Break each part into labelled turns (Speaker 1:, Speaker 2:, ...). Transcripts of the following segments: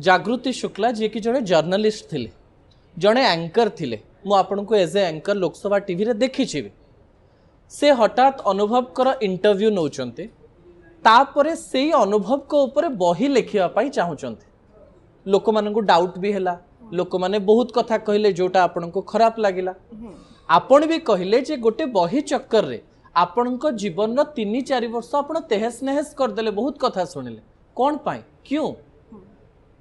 Speaker 1: जागृति शुक्ला जी की जड़े जर्नलिस्ट थिले जड़े एंकर थिले मु आपन को as a anchor Lok Sabha TV रे देखी भी से हठात अनुभव कर इंटरव्यू नौचंते तापरे से अनुभव को ऊपर बही लिखिया पाई चाहूचंते लोक मानकु डाउट भी हैला लोक माने बहुत कथा कहले जोटा आपन को खराब लागिला आपण भी कहले जे गोटे बही चक्कर रे आपण को जीवन रो 3-4 वर्ष आपण तेहस नहस कर देले बहुत कथा सुनिले कौन पाई क्यों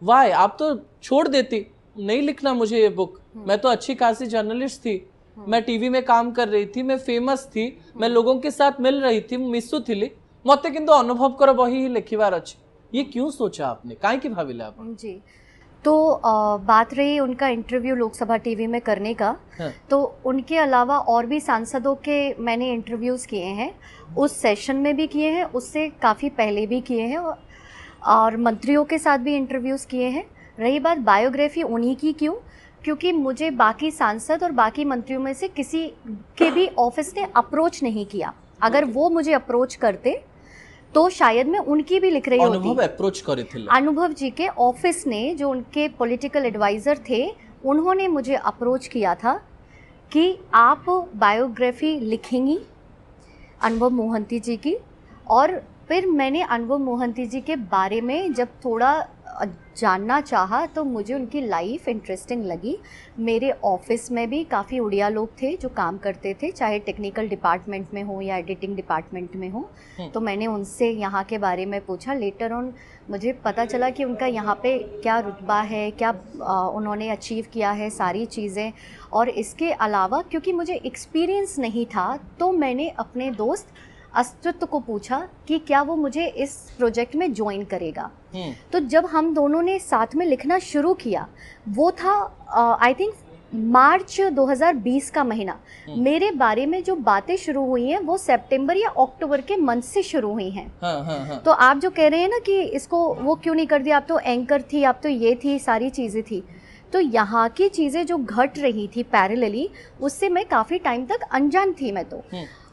Speaker 1: वाई आप तो छोड़ देती नहीं लिखना मुझे ये बुक मैं तो अच्छी खासी जर्नलिस्ट थी मैं टीवी में काम कर रही थी मैं फेमस थी मैं लोगों के साथ मिल रही थी मिसु थी मते किंतु अनुभव कर बही ही लिखिबार अछि ये क्यों सोचा आपने काहे की भाविला आप
Speaker 2: जी तो बात रही उनका इंटरव्यू लोकसभा टीवी में करने का तो उनके अलावा और भी सांसदों के मैंने इंटरव्यूज़ किए हैं उस सेशन में भी किए हैं उससे काफ़ी पहले भी किए हैं और मंत्रियों के साथ भी इंटरव्यूज़ किए हैं। रही बात बायोग्राफी उन्हीं की क्योंकि मुझे बाकी सांसद और बाकी मंत्रियों में से किसी के भी ऑफिस ने अप्रोच नहीं किया। अगर वो मुझे अप्रोच करते तो शायद मैं उनकी भी लिख रही होती।
Speaker 1: अनुभव अप्रोच करे थे
Speaker 2: अनुभव जी के ऑफिस ने जो उनके पॉलिटिकल एडवाइज़र थे उन्होंने मुझे अप्रोच किया था कि आप बायोग्राफी लिखेंगी अनुभव मोहंती जी की। और फिर मैंने अनुभव मोहंती जी के बारे में जब थोड़ा जानना चाहा तो मुझे उनकी लाइफ इंटरेस्टिंग लगी। मेरे ऑफिस में भी काफ़ी उड़िया लोग थे जो काम करते थे चाहे टेक्निकल डिपार्टमेंट में हो या एडिटिंग डिपार्टमेंट में हो। तो मैंने उनसे यहाँ के बारे में पूछा। लेटर ऑन मुझे पता चला कि उनका यहाँ पे क्या रुतबा है क्या उन्होंने अचीव किया है सारी चीज़ें। और इसके अलावा क्योंकि मुझे एक्सपीरियंस नहीं था तो मैंने अपने दोस्त अस्तित्व को पूछा कि क्या वो मुझे इस प्रोजेक्ट में ज्वाइन करेगा। तो जब हम दोनों ने साथ में लिखना शुरू किया वो था आई थिंक मार्च 2020 का महीना। मेरे बारे में जो बातें शुरू हुई हैं वो सितंबर या अक्टूबर के मंथ से शुरू हुई हैं। तो आप जो कह रहे हैं ना कि इसको वो क्यों नहीं कर दिया, आप तो एंकर थी, आप तो ये थी, सारी चीज़ें थी। तो यहाँ की चीज़ें जो घट रही थी पैरेलली उससे मैं काफ़ी टाइम तक अनजान थी मैं तो।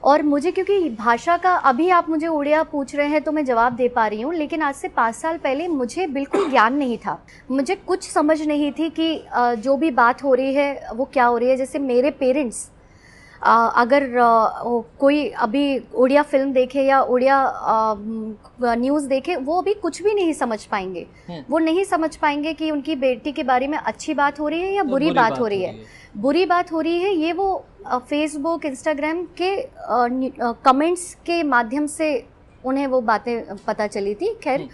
Speaker 2: और मुझे क्योंकि भाषा का अभी आप मुझे उड़िया पूछ रहे हैं तो मैं जवाब दे पा रही हूँ, लेकिन आज से 5 साल पहले मुझे बिल्कुल ज्ञान नहीं था। मुझे कुछ समझ नहीं थी कि जो भी बात हो रही है वो क्या हो रही है। जैसे मेरे पेरेंट्स अगर कोई अभी उड़िया फिल्म देखे या उड़िया न्यूज़ देखे वो अभी कुछ भी नहीं समझ पाएंगे। वो नहीं समझ पाएंगे कि उनकी बेटी के बारे में अच्छी बात हो रही है या बुरी बात हो रही है। बुरी बात हो रही है ये वो फेसबुक इंस्टाग्राम के कमेंट्स के माध्यम से उन्हें वो बातें पता चली थी। खैर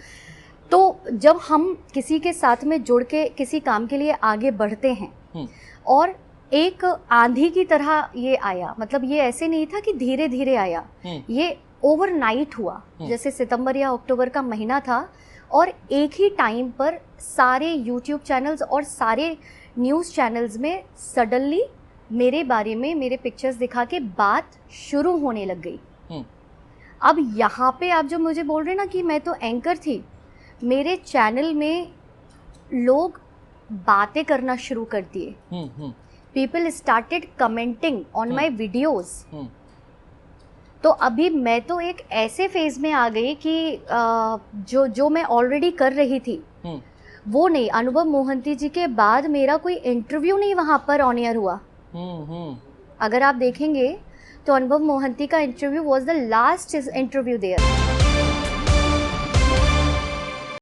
Speaker 2: तो जब हम किसी के साथ में जुड़ के किसी काम के लिए आगे बढ़ते हैं और एक आंधी की तरह ये आया, मतलब ये ऐसे नहीं था कि धीरे धीरे आया, ये ओवरनाइट हुआ। जैसे सितंबर या अक्टूबर का महीना था और एक ही टाइम पर सारे यूट्यूब चैनल्स और सारे न्यूज़ चैनल्स में सडनली मेरे बारे में मेरे पिक्चर्स दिखा के बात शुरू होने लग गई। अब यहाँ पे आप जो मुझे बोल रहे हैं ना कि मैं तो एंकर थी, मेरे चैनल में लोग बातें करना शुरू कर दिए। People started commenting on my videos. तो अभी मैं तो एक ऐसे फेज में आ गई कि जो मैं ऑलरेडी कर रही थी वो नहीं। अनुभव मोहंती जी के बाद मेरा कोई इंटरव्यू नहीं वहाँ पर ऑन एयर हुआ। अगर आप देखेंगे तो अनुभव मोहंती का interview was the last interview there.